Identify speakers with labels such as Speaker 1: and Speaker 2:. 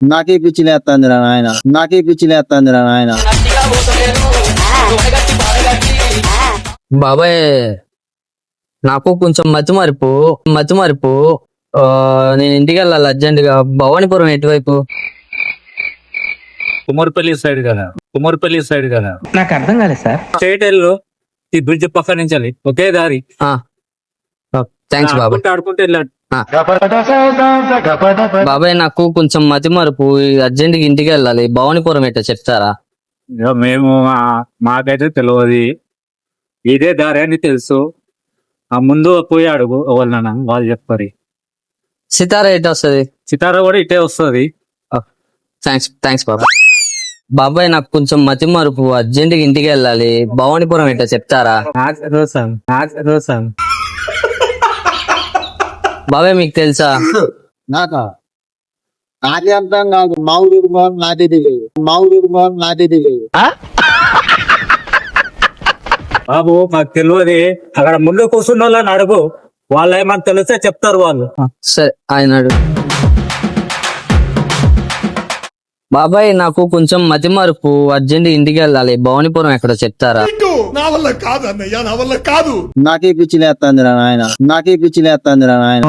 Speaker 1: నాకే పిచ్చి లేస్తుందిరా నాయన, నాకే పిచ్చి లేస్తుందిరా నాయన.
Speaker 2: బాబాయ్ నాకు కొంచెం మతిమరుపు నేను ఇంటికి వెళ్ళాలి అర్జెంట్ గా. భవానీపురం ఎటువైపు?
Speaker 3: కుమర్పల్లి సైడ్ కదా.
Speaker 4: నాకు అర్థం కాలేదు సార్.
Speaker 3: స్ట్రైట్ వెళ్ళు, ఈ బ్రిడ్జ్ పక్క నుంచి వెళ్ళి ఒకే దారి.
Speaker 2: థ్యాంక్స్ బాబాయ్.
Speaker 3: ఆడుకుంటే వెళ్ళాడు.
Speaker 2: బాబాయ్ నాకు కొంచెం మతిమరుపు, అర్జెంట్ గా ఇంటికి వెళ్ళాలి. భవానీపురం ఎట్టో చెప్తారా?
Speaker 3: ఇక మేము మాకైతే తెలియదు, ఇదే దారి అని తెలుసు. ఆ ముందు పోయి అడుగు ఎవరినన్నా, వాళ్ళు చెప్పారు.
Speaker 2: సితారా ఎటు వస్తుంది?
Speaker 3: సితారా కూడా ఇటే వస్తుంది.
Speaker 2: థ్యాంక్స్ బాబాయ్. బాబాయ్ నాకు కొంచెం మతిమరుపు, అర్జెంట్ గా ఇంటికి వెళ్ళాలి. భవానీపురం ఎట్టో చెప్తారా?
Speaker 3: రోసం
Speaker 2: బాబాయ్ మీకు తెలుసా?
Speaker 1: నాకా నాకే అర్థం కాదు. మా ఊరికి పోవాలి నాకే తెలియదు.
Speaker 3: బాబు మాకు తెలియదు, అక్కడ ముందు కూర్చున్న వాళ్ళని అడుగు, వాళ్ళు ఏమన్నా తెలిస్తే చెప్తారు వాళ్ళు.
Speaker 2: సరే ఆయన అడుగు. బాబాయ్ నాకు కొంచెం మతిమరుపు, అర్జెంట్ ఇంటికి వెళ్ళాలి. భవానీపురం ఎక్కడో చెప్తారా?
Speaker 1: నాకే పిచ్చి లేస్తుందిరా నాయన, నాకే పిచ్చి లేస్తుందిరా నాయన.